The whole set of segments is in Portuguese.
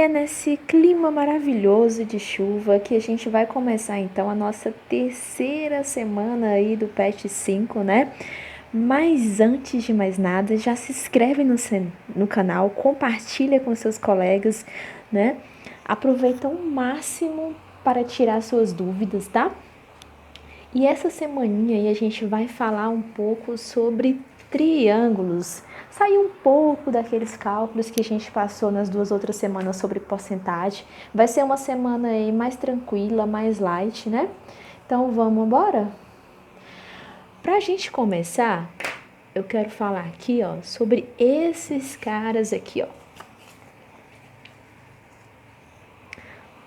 é nesse clima maravilhoso de chuva que a gente vai começar então a nossa terceira semana aí do PET 5, né? Mas antes de mais nada, já se inscreve no canal, compartilha com seus colegas, né? Aproveita o máximo para tirar suas dúvidas, tá? E essa semaninha aí a gente vai falar um pouco sobre triângulos. Sair um pouco daqueles cálculos que a gente passou nas 2 outras semanas sobre porcentagem. Vai ser uma semana aí mais tranquila, mais light, né? Então vamos embora? Pra gente começar, eu quero falar aqui, ó, sobre esses caras aqui, ó.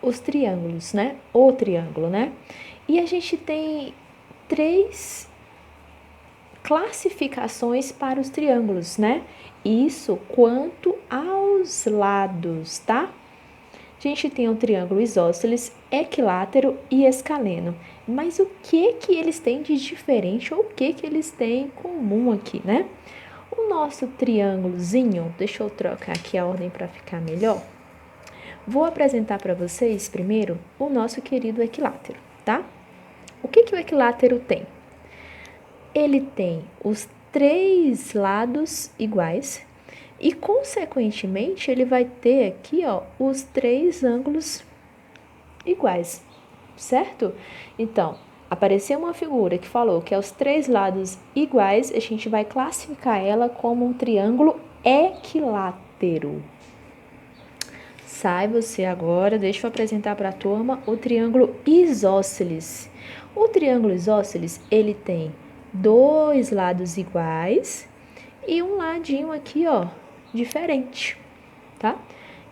Os triângulos, né? O triângulo, né? E a gente tem 3 classificações para os triângulos, né? Isso quanto aos lados, tá? A gente tem o triângulo isósceles, equilátero e escaleno. Mas o que eles têm de diferente ou o que eles têm em comum aqui, né? O nosso triângulozinho, deixa eu trocar aqui a ordem para ficar melhor. Vou apresentar para vocês primeiro o nosso querido equilátero, tá? O que o equilátero tem? Ele tem os 3 lados iguais e, consequentemente, ele vai ter aqui, ó, os 3 ângulos iguais, certo? Então, apareceu uma figura que falou que aos 3 lados iguais, a gente vai classificar ela como um triângulo equilátero. Sai você agora, deixa eu apresentar para a turma o triângulo isósceles. O triângulo isósceles, ele tem 2 lados iguais e um ladinho aqui, ó, diferente, tá?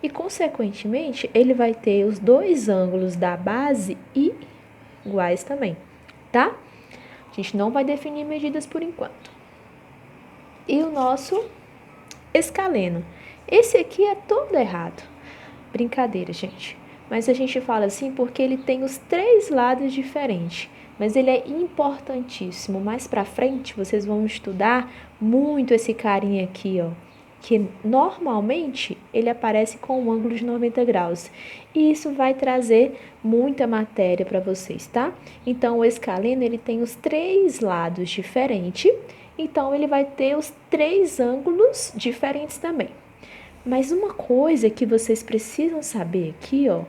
E, consequentemente, ele vai ter os 2 ângulos da base iguais também, tá? A gente não vai definir medidas por enquanto. E o nosso escaleno. Esse aqui é todo errado. Brincadeira, gente. Mas a gente fala assim porque ele tem os 3 lados diferentes. Mas ele é importantíssimo. Mais pra frente, vocês vão estudar muito esse carinha aqui, ó. Que normalmente ele aparece com um ângulo de 90 graus. E isso vai trazer muita matéria para vocês, tá? Então, o escaleno, ele tem os 3 lados diferentes. Então, ele vai ter os 3 ângulos diferentes também. Mas uma coisa que vocês precisam saber aqui, ó,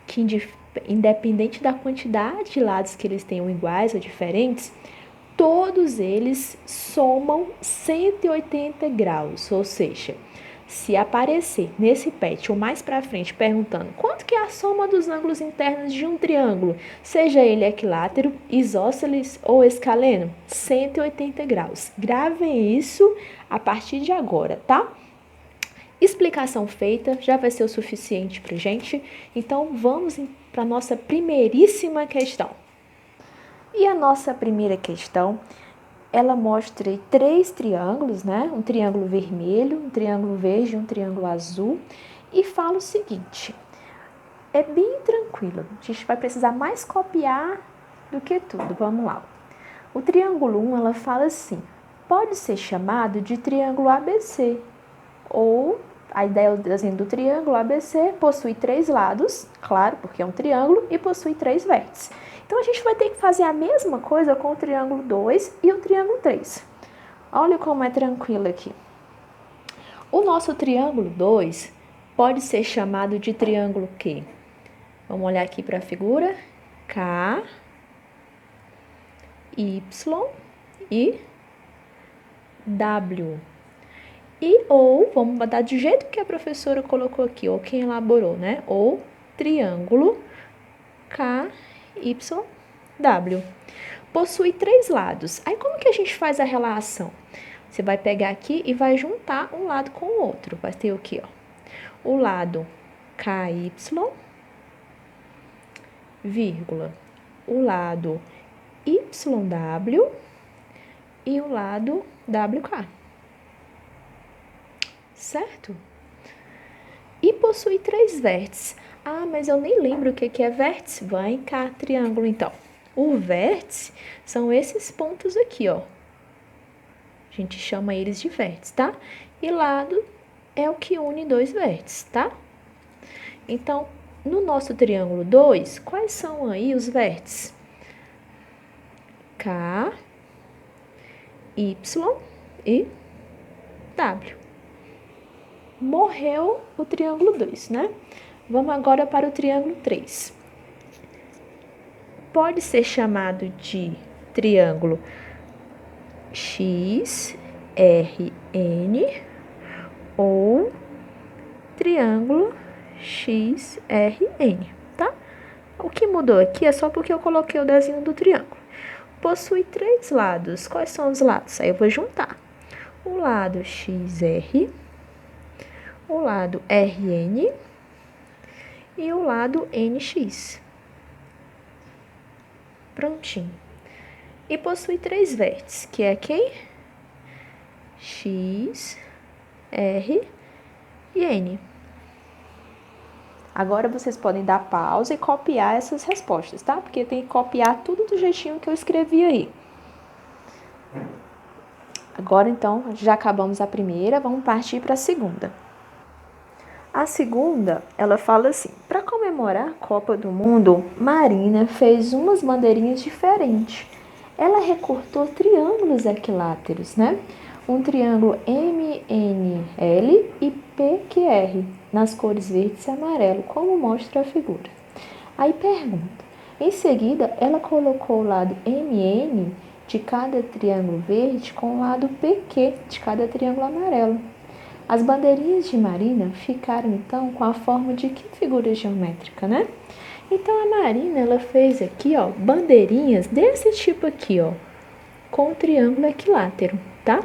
que independente da quantidade de lados que eles tenham iguais ou diferentes, todos eles somam 180 graus, ou seja, se aparecer nesse PET ou mais para frente perguntando quanto que é a soma dos ângulos internos de um triângulo, seja ele equilátero, isósceles ou escaleno, 180 graus. Gravem isso a partir de agora, tá? Explicação feita, já vai ser o suficiente para gente. Então, vamos para a nossa primeiríssima questão. E a nossa primeira questão, ela mostra 3 triângulos, né? Um triângulo vermelho, um triângulo verde e um triângulo azul. E fala o seguinte, é bem tranquilo, a gente vai precisar mais copiar do que tudo. Vamos lá. O triângulo 1, ela fala assim, pode ser chamado de triângulo ABC, ou a ideia do desenho do triângulo ABC possui 3 lados, claro, porque é um triângulo, e possui 3 vértices. Então, a gente vai ter que fazer a mesma coisa com o triângulo 2 e o triângulo 3. Olha como é tranquilo aqui. O nosso triângulo 2 pode ser chamado de triângulo quê? Vamos olhar aqui para a figura. K, Y e W. E ou, vamos botar do jeito que a professora colocou aqui, ou quem elaborou, né? Ou triângulo KYW. Possui 3 lados. Aí, como que a gente faz a relação? Você vai pegar aqui e vai juntar um lado com o outro. Vai ter o quê, ó? O lado KY, vírgula, o lado YW e o lado WK. Certo? E possui 3 vértices. Ah, mas eu nem lembro o que é vértice. Vai cá, triângulo, então. O vértice são esses pontos aqui, ó. A gente chama eles de vértices, tá? E lado é o que une 2 vértices, tá? Então, no nosso triângulo 2, quais são aí os vértices? K, Y e W. Morreu o triângulo 2, né? Vamos agora para o triângulo 3. Pode ser chamado de triângulo XRN ou triângulo XRN, tá? O que mudou aqui é só porque eu coloquei o desenho do triângulo. Possui 3 lados. Quais são os lados? Aí eu vou juntar. O lado XR, o lado RN e o lado NX. Prontinho. E possui 3 vértices, que é quem? X, R e N. Agora vocês podem dar pausa e copiar essas respostas, tá? Porque tem que copiar tudo do jeitinho que eu escrevi aí. Agora, então, já acabamos a primeira, vamos partir para a segunda. A segunda, ela fala assim: para comemorar a Copa do Mundo, Marina fez umas bandeirinhas diferentes. Ela recortou triângulos equiláteros, né? Um triângulo MNL e PQR, nas cores verdes e amarelo, como mostra a figura. Aí pergunta: em seguida, ela colocou o lado MN de cada triângulo verde com o lado PQ de cada triângulo amarelo. As bandeirinhas de Marina ficaram, então, com a forma de que figura geométrica, né? Então, a Marina, ela fez aqui, ó, bandeirinhas desse tipo aqui, ó, com o triângulo equilátero, tá?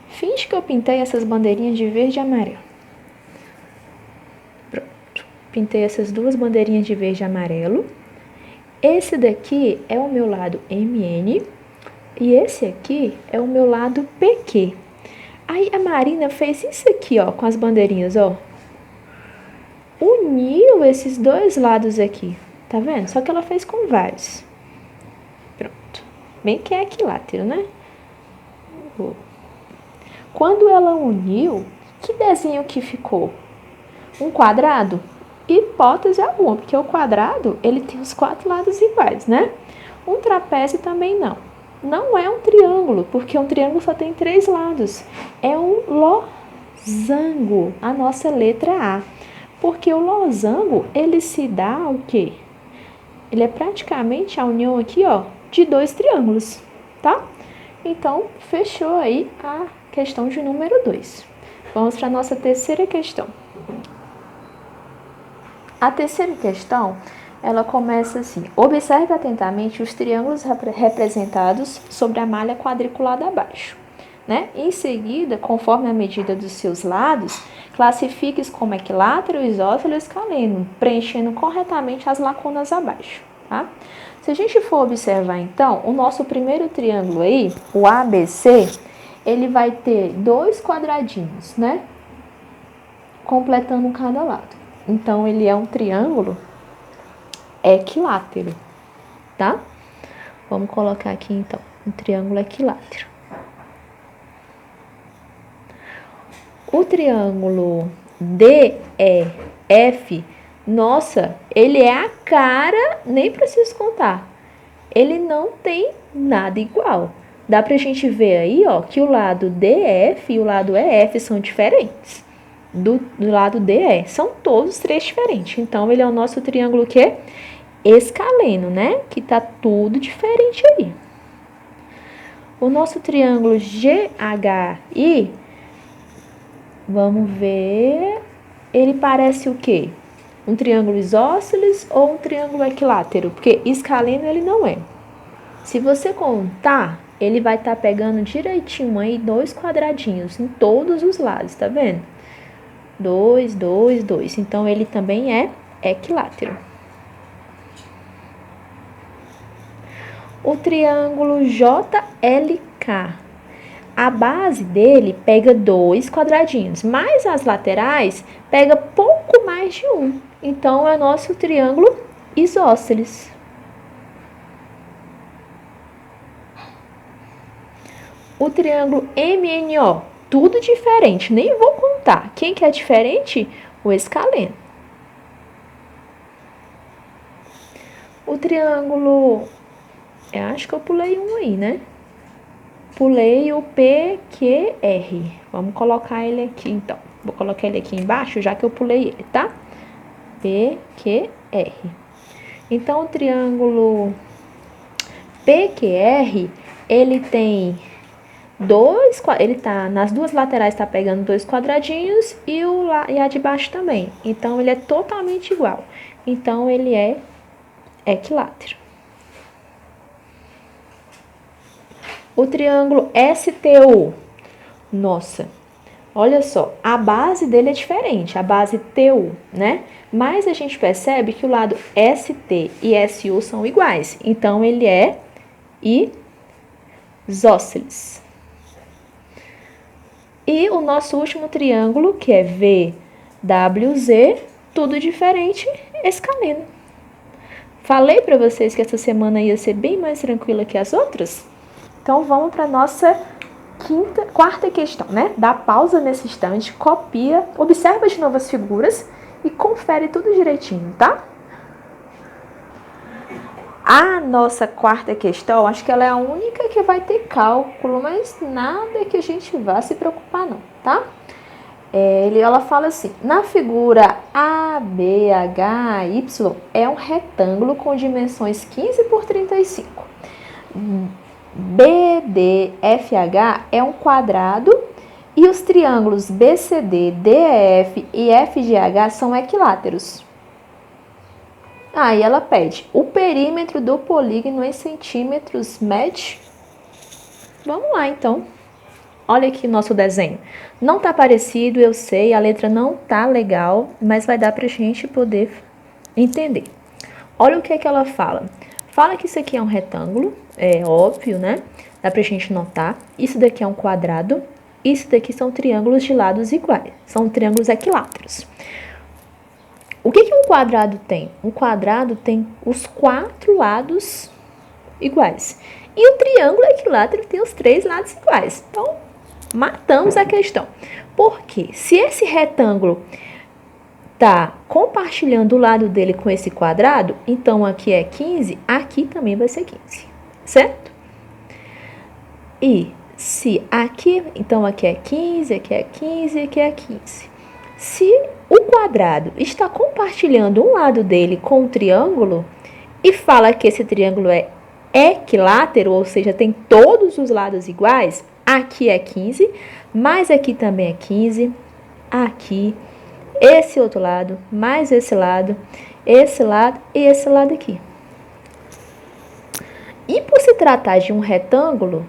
Finge que eu pintei essas bandeirinhas de verde e amarelo. Pronto. Pintei essas duas bandeirinhas de verde e amarelo. Esse daqui é o meu lado MN e esse aqui é o meu lado PQ. Aí a Marina fez isso aqui, ó, com as bandeirinhas, ó. Uniu esses dois lados aqui, tá vendo? Só que ela fez com vários. Pronto. Bem que é equilátero, né? Quando ela uniu, que desenho que ficou? Um quadrado? Hipótese alguma, porque o quadrado, ele tem os 4 lados iguais, né? Um trapézio também não. Não é um triângulo, porque um triângulo só tem 3 lados. É um losango, a nossa letra A. Porque o losango, ele se dá o quê? Ele é praticamente a união aqui, ó, de 2 triângulos, tá? Então, fechou aí a questão de número 2. Vamos para a nossa terceira questão. A terceira questão, ela começa assim: observe atentamente os triângulos representados sobre a malha quadriculada abaixo, né? Em seguida, conforme a medida dos seus lados, classifique-os como equilátero, isósceles e escaleno, preenchendo corretamente as lacunas abaixo, tá? Se a gente for observar, então, o nosso primeiro triângulo aí, o ABC, ele vai ter 2 quadradinhos, né? Completando cada lado. Então, ele é um triângulo equilátero, tá? Vamos colocar aqui, então, um triângulo equilátero. O triângulo DEF, nossa, ele é a cara, nem preciso contar. Ele não tem nada igual. Dá pra gente ver aí, ó, que o lado DF e o lado EF são diferentes. Do lado DE, são todos 3 diferentes. Então, ele é o nosso triângulo que escaleno, né? Que tá tudo diferente aí. O nosso triângulo GHI, vamos ver, ele parece o quê? Um triângulo isósceles ou um triângulo equilátero? Porque escaleno ele não é. Se você contar, ele vai estar pegando direitinho aí 2 quadradinhos em todos os lados, tá vendo? 2, 2, 2. Então, ele também é equilátero. O triângulo JLK. A base dele pega 2 quadradinhos, mas as laterais pega pouco mais de 1. Então, é nosso triângulo isósceles. O triângulo MNO. Tudo diferente, nem vou contar. Quem que é diferente? O escaleno. O triângulo, eu acho que eu pulei um aí, né? Pulei o PQR. Vamos colocar ele aqui, então. Vou colocar ele aqui embaixo, já que eu pulei ele, tá? PQR. Então, o triângulo PQR, ele tem ele tá nas duas laterais, tá pegando 2 quadradinhos e a de baixo também. Então, ele é totalmente igual. Então, ele é equilátero. O triângulo STU. Nossa, olha só, a base dele é diferente, a base TU, né? Mas a gente percebe que o lado ST e SU são iguais. Então, ele é isósceles. E o nosso último triângulo, que é VWZ, tudo diferente, escaleno. Falei para vocês que essa semana ia ser bem mais tranquila que as outras? Então, vamos para a nossa quarta questão, né? Dá pausa nesse instante, copia, observa de novo as figuras e confere tudo direitinho, tá? A nossa quarta questão, acho que ela é a única que vai ter cálculo, mas nada que a gente vá se preocupar não, tá? Ela fala assim, na figura ABHY é um retângulo com dimensões 15 por 35. BDFH é um quadrado e os triângulos BCD, DEF e FGH são equiláteros. Aí ela pede o perímetro do polígono em centímetros mede. Vamos lá então. Olha aqui o nosso desenho. Não tá parecido, eu sei, a letra não tá legal, mas vai dar pra gente poder entender. Olha o que é que ela fala. Fala que isso aqui é um retângulo, é óbvio, né? Dá pra gente notar. Isso daqui é um quadrado, isso daqui são triângulos de lados iguais, são triângulos equiláteros. O que um quadrado tem? Um quadrado tem os 4 lados iguais. E o triângulo equilátero tem os 3 lados iguais. Então, matamos a questão. Porque se esse retângulo está compartilhando o lado dele com esse quadrado, então aqui é 15, aqui também vai ser 15, certo? E se aqui, então aqui é 15, aqui é 15, aqui é 15. Se o quadrado está compartilhando um lado dele com o triângulo e fala que esse triângulo é equilátero, ou seja, tem todos os lados iguais, aqui é 15, mas aqui também é 15, aqui, esse outro lado, mais esse lado e esse lado aqui. E por se tratar de um retângulo,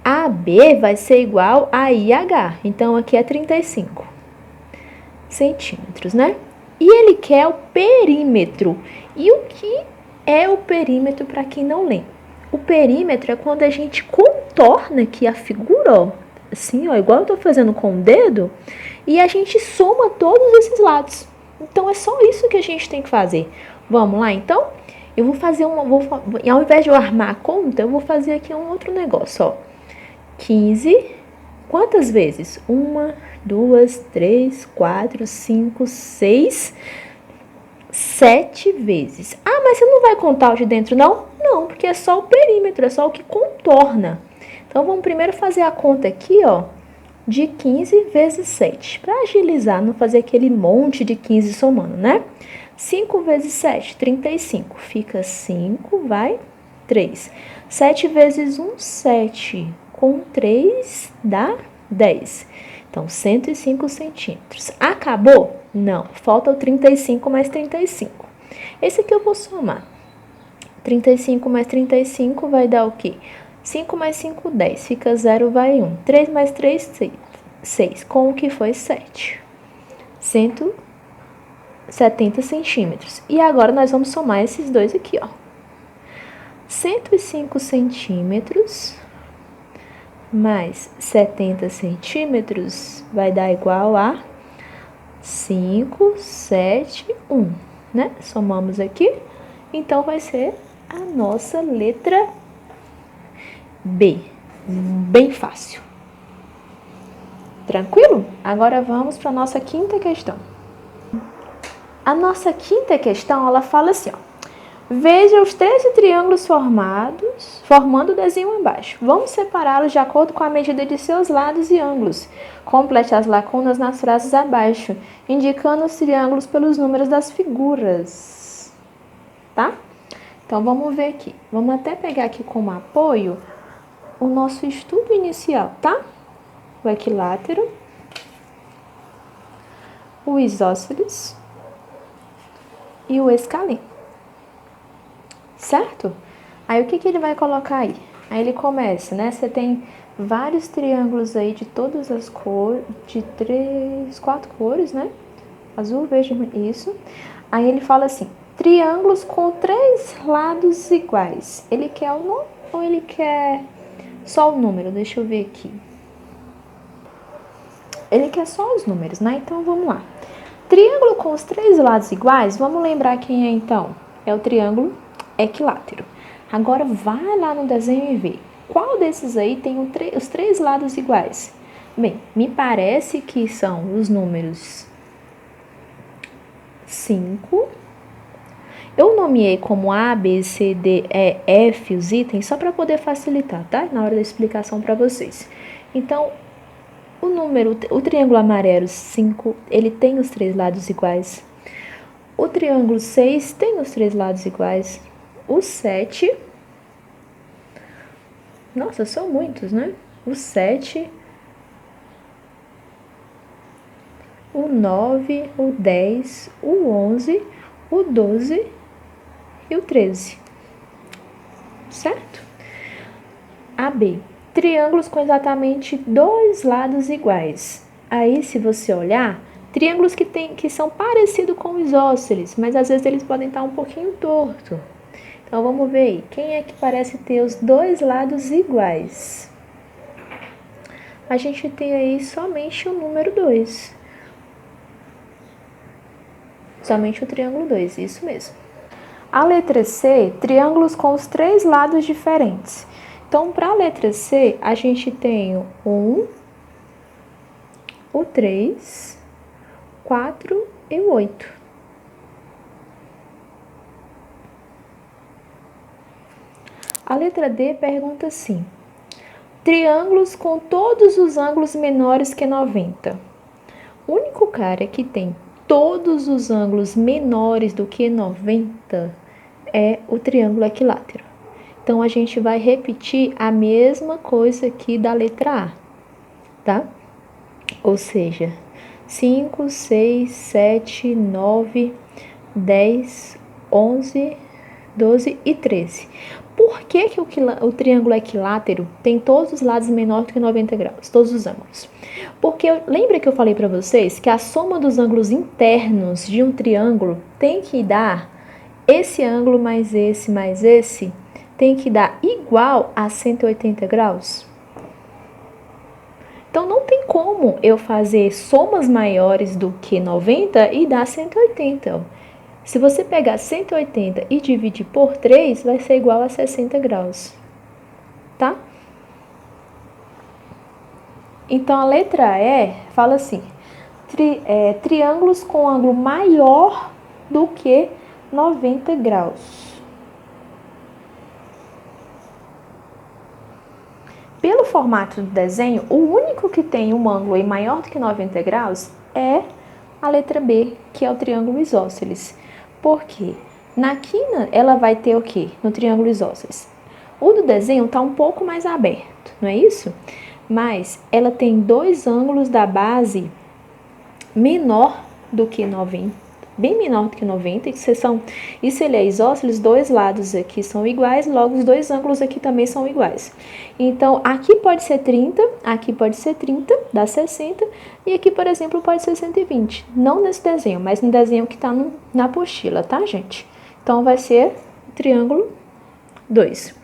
AB vai ser igual a IH, então aqui é 35 centímetros, né? E ele quer o perímetro. E o que é o perímetro para quem não lembra? O perímetro é quando a gente contorna aqui a figura, ó, assim, ó, igual eu tô fazendo com o dedo, e a gente soma todos esses lados. Então, é só isso que a gente tem que fazer. Vamos lá, então? Eu vou fazer ao invés de eu armar a conta, eu vou fazer aqui um outro negócio, ó. 15, quantas vezes? 1, 2, 3, 4, 5, 6, 7 vezes. Ah, mas você não vai contar o de dentro, não? Não, porque é só o perímetro, é só o que contorna. Então, vamos primeiro fazer a conta aqui, ó, de 15 vezes 7. Para agilizar, não fazer aquele monte de 15 somando, né? 5 vezes 7, 35. Fica 5, vai, 3. 7 vezes 1, 7. Com 3 dá 10. Então, 105 centímetros. Acabou? Não. Falta o 35 mais 35. Esse aqui eu vou somar. 35 mais 35 vai dar o quê? 5 mais 5, 10. Fica 0, vai 1. 3 mais 3, 6. Com o que foi 7. 170 centímetros. E agora nós vamos somar esses dois aqui, ó. 105 centímetros mais 70 centímetros vai dar igual a 5, 7, 1, né? Somamos aqui, então vai ser a nossa letra B. Bem fácil. Tranquilo? Agora vamos para a nossa quinta questão. A nossa quinta questão, ela fala assim, ó. Veja os 13 triângulos formando o desenho abaixo. Vamos separá-los de acordo com a medida de seus lados e ângulos. Complete as lacunas nas frases abaixo, indicando os triângulos pelos números das figuras. Tá? Então, vamos ver aqui. Vamos até pegar aqui como apoio o nosso estudo inicial, tá? O equilátero, o isósceles e o escaleno. Certo? Aí, o que ele vai colocar aí? Aí, ele começa, né? Você tem vários triângulos aí de todas as cores, de 4 cores, né? Azul, verde, isso. Aí, ele fala assim, triângulos com 3 lados iguais. Ele quer o nome ou ele quer só o número? Deixa eu ver aqui. Ele quer só os números, né? Então, vamos lá. Triângulo com os 3 lados iguais, vamos lembrar quem é, então? É o triângulo equilátero. Agora, vai lá no desenho e vê. Qual desses aí tem os 3 lados iguais? Bem, me parece que são os números 5. Eu nomeei como A, B, C, D, E, F os itens só para poder facilitar, tá? Na hora da explicação para vocês. Então, o triângulo amarelo 5, ele tem os 3 lados iguais. O triângulo 6 tem os 3 lados iguais. O 7, nossa, são muitos, né? O 7, o 9, o 10, o 11, o 12 e o 13. Certo? AB. Triângulos com exatamente 2 lados iguais. Aí, se você olhar, triângulos que são parecidos com os isósceles, mas às vezes eles podem estar um pouquinho torto. Então, vamos ver aí. Quem é que parece ter os 2 lados iguais? A gente tem aí somente o número 2. Somente o triângulo 2, isso mesmo. A letra C, triângulos com os 3 lados diferentes. Então, para a letra C, a gente tem o 1, o 3, 4 e o 8. A letra D pergunta assim, triângulos com todos os ângulos menores que 90. O único cara que tem todos os ângulos menores do que 90 é o triângulo equilátero. Então, a gente vai repetir a mesma coisa aqui da letra A, tá? Ou seja, 5, 6, 7, 9, 10, 11, 12 e 13. Por que o triângulo equilátero tem todos os lados menores do que 90 graus, todos os ângulos? Porque lembra que eu falei para vocês que a soma dos ângulos internos de um triângulo tem que dar esse ângulo mais esse, tem que dar igual a 180 graus? Então, não tem como eu fazer somas maiores do que 90 e dar 180. Se você pegar 180 e dividir por 3, vai ser igual a 60 graus, tá? Então, a letra E fala assim, triângulos com ângulo maior do que 90 graus. Pelo formato do desenho, o único que tem um ângulo maior do que 90 graus é a letra B, que é o triângulo isósceles. Por quê? Na quina, ela vai ter o quê? No triângulo isósceles. O do desenho está um pouco mais aberto, não é isso? Mas ela tem 2 ângulos da base menor do que 90, bem menor do que 90, e se ele é isósceles, 2 lados aqui são iguais, logo os 2 ângulos aqui também são iguais. Então, aqui pode ser 30, aqui pode ser 30, dá 60, e aqui, por exemplo, pode ser 120. Não nesse desenho, mas no desenho que está na apostila, tá, gente? Então, vai ser triângulo 2.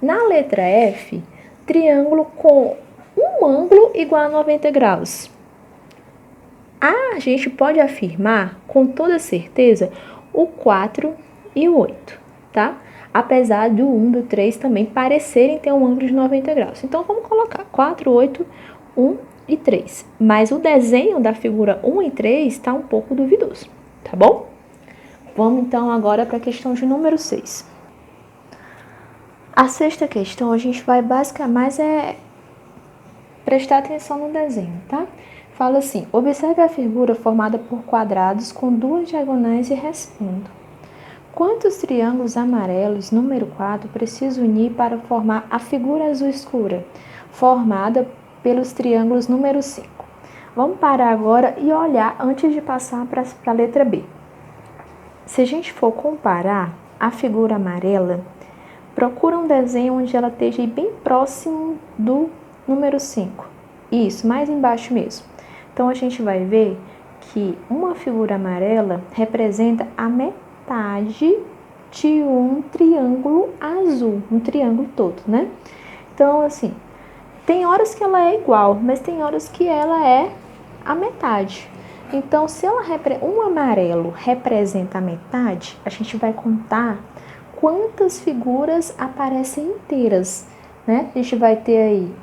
Na letra F, triângulo com um ângulo igual a 90 graus. A gente pode afirmar com toda certeza o 4 e o 8, tá? Apesar do 1 e do 3 também parecerem ter um ângulo de 90 graus. Então, vamos colocar 4, 8, 1 e 3. Mas o desenho da figura 1 e 3 está um pouco duvidoso, tá bom? Vamos então agora para a questão de número 6. A sexta questão a gente vai basicamente prestar atenção no desenho, tá? Fala assim, observe a figura formada por quadrados com duas diagonais e responda. Quantos triângulos amarelos, número 4, preciso unir para formar a figura azul escura, formada pelos triângulos número 5? Vamos parar agora e olhar antes de passar para a letra B. Se a gente for comparar a figura amarela, procura um desenho onde ela esteja bem próximo do número 5. Isso, mais embaixo mesmo. Então, a gente vai ver que uma figura amarela representa a metade de um triângulo azul, um triângulo todo, né? Então, assim, tem horas que ela é igual, mas tem horas que ela é a metade. Então, se um amarelo representa a metade, a gente vai contar quantas figuras aparecem inteiras, né? A gente vai ter aí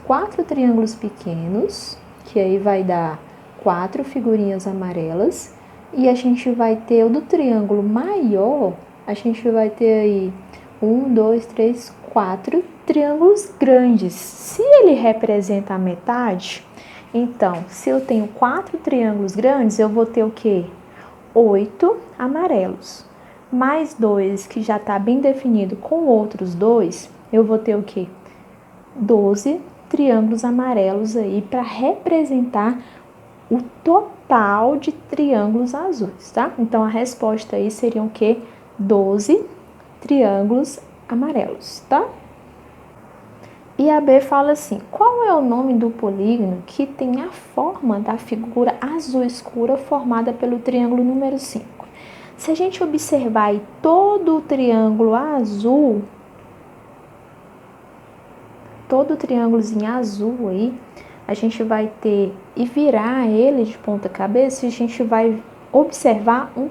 4 triângulos pequenos, que aí vai dar 4 figurinhas amarelas, e a gente vai ter o do triângulo maior, a gente vai ter aí 1, 2, 3, 4 triângulos grandes. Se ele representa a metade, então, se eu tenho 4 triângulos grandes, eu vou ter o quê? 8 amarelos. Mais 2, que já está bem definido com outros 2, eu vou ter o quê? 12 triângulos amarelos aí para representar o total de triângulos azuis, tá? Então, a resposta aí seria o quê? 12 triângulos amarelos, tá? E a B fala assim, qual é o nome do polígono que tem a forma da figura azul escura formada pelo triângulo número 5? Se a gente observar aí todo o triângulo azul, todo o triângulozinho azul aí, a gente vai ter e virar ele de ponta cabeça, a gente vai observar um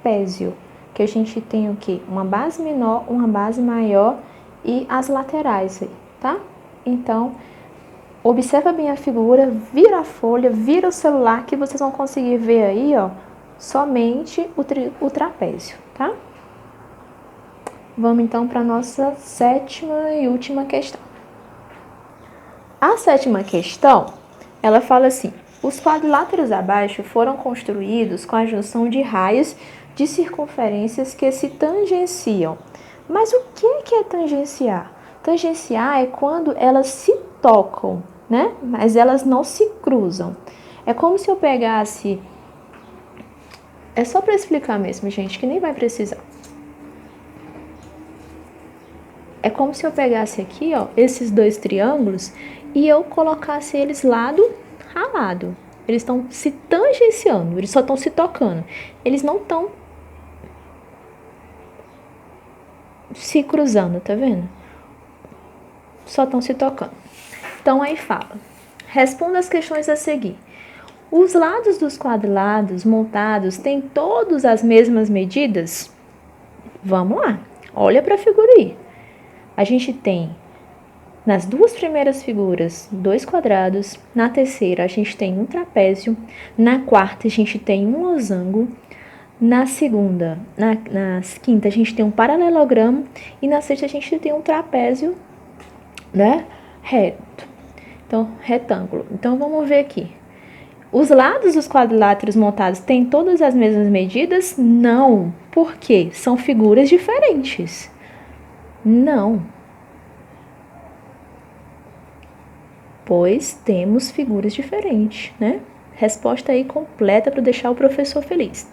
trapézio, que a gente tem o quê? Uma base menor, uma base maior e as laterais aí, tá? Então, observa bem a figura, vira a folha, vira o celular, que vocês vão conseguir ver aí, ó, somente o trapézio, tá? Vamos então para a nossa sétima e última questão. A sétima questão, ela fala assim, os quadriláteros abaixo foram construídos com a junção de raios de circunferências que se tangenciam. Mas o que é tangenciar? Tangenciar é quando elas se tocam, né? Mas elas não se cruzam. É como se eu pegasse... É só para explicar mesmo, gente, que nem vai precisar. É como se eu pegasse aqui, ó, esses 2 triângulos e eu colocasse eles lado a lado. Eles estão se tangenciando, eles só estão se tocando. Eles não estão se cruzando, tá vendo? Só estão se tocando. Então, aí fala. Responda as questões a seguir. Os lados dos quadrilados montados têm todas as mesmas medidas? Vamos lá. Olha para a figura aí. A gente tem, nas 2 primeiras figuras, 2 quadrados. Na terceira, a gente tem um trapézio. Na quarta, a gente tem um losango. Na segunda, na quinta, a gente tem um paralelogramo. E na sexta, a gente tem um trapézio, né, reto. Então, retângulo. Então, vamos ver aqui. Os lados dos quadriláteros montados têm todas as mesmas medidas? Não. Por quê? São figuras diferentes. Não. Pois temos figuras diferentes, né? Resposta aí completa para deixar o professor feliz.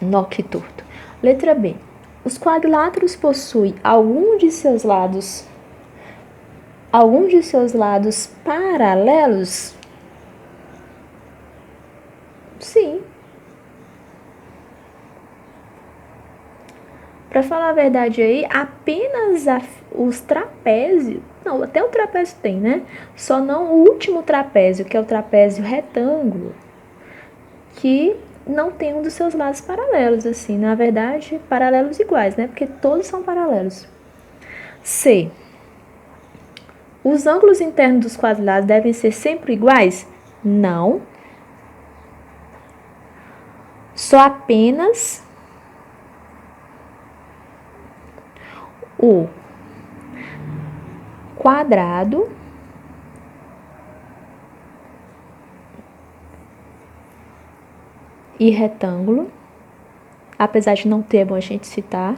Nó que torto. Letra B. Os quadriláteros possuem algum de seus lados paralelos? Sim. Para falar a verdade aí, apenas os trapézios, não, até o trapézio tem, né? Só não o último trapézio, que é o trapézio retângulo, que não tem um dos seus lados paralelos, assim, na verdade, paralelos iguais, né? Porque todos são paralelos. C. Os ângulos internos dos quadriláteros devem ser sempre iguais? Não. Só apenas o quadrado e retângulo, apesar de não ter, é bom a gente citar,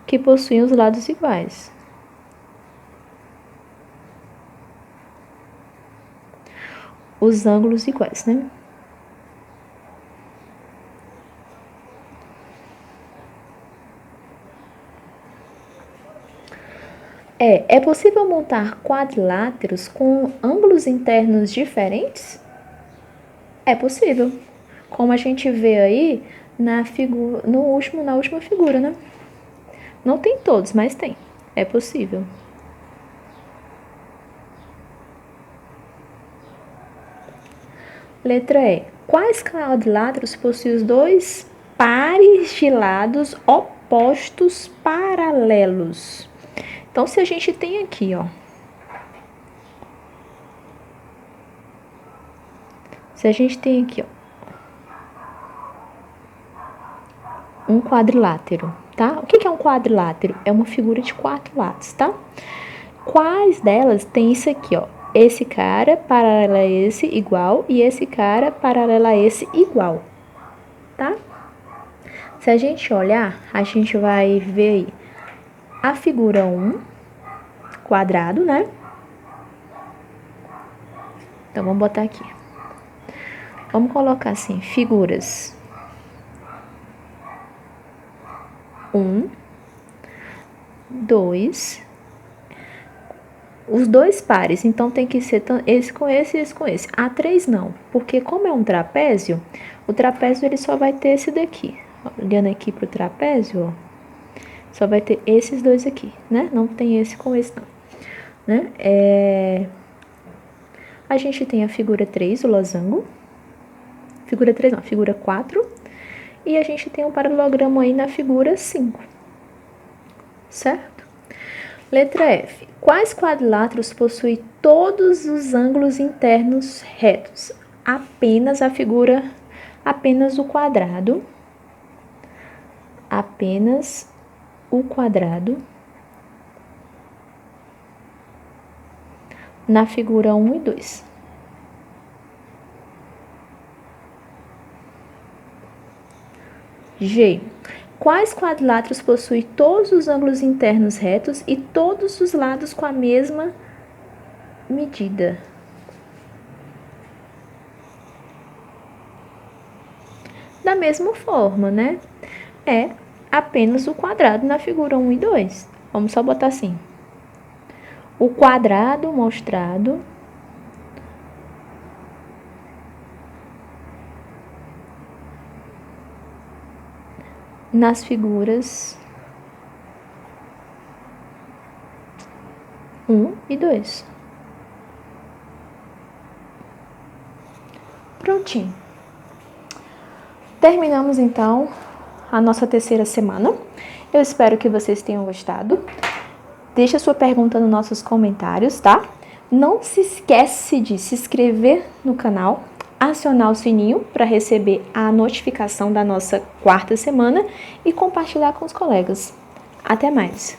que possuem os lados iguais. Os ângulos iguais, né? É possível montar quadriláteros com ângulos internos diferentes? É possível. Como a gente vê aí na última figura, né? Não tem todos, mas tem. É possível. Letra E. Quais quadriláteros possuem os dois pares de lados opostos paralelos? Então, se a gente tem aqui, ó. Se a gente tem aqui, ó, um quadrilátero, tá? O que é um quadrilátero? É uma figura de 4 lados, tá? Quais delas tem isso aqui, ó? Esse cara paralelo a esse igual e esse cara paralelo a esse igual, tá? Se a gente olhar, a gente vai ver aí a figura 1, quadrado, né? Então, vamos botar aqui. Vamos colocar assim, figuras 1, 2, os dois pares, então tem que ser esse com esse e esse com esse. A 3 não, porque como é um trapézio, o trapézio ele só vai ter esse daqui. Olhando aqui pro trapézio, ó, só vai ter esses dois aqui, né? Não tem esse com esse não, né? A gente tem a figura 3, o losango. Figura 3 não, figura 4. E a gente tem um paralelogramo aí na figura 5. Certo? Letra F. Quais quadriláteros possuem todos os ângulos internos retos? Apenas a figura, apenas o quadrado. Apenas o quadrado. Na figura 1 e 2. G. Quais quadriláteros possuem todos os ângulos internos retos e todos os lados com a mesma medida? Da mesma forma, né? É apenas o quadrado na figura 1 e 2. Vamos só botar assim. O quadrado mostrado nas figuras 1 e 2. Prontinho. Terminamos então a nossa terceira semana. Eu espero que vocês tenham gostado. Deixa sua pergunta nos nossos comentários, tá? Não se esquece de se inscrever no canal, acionar o sininho para receber a notificação da nossa quarta semana e compartilhar com os colegas. Até mais!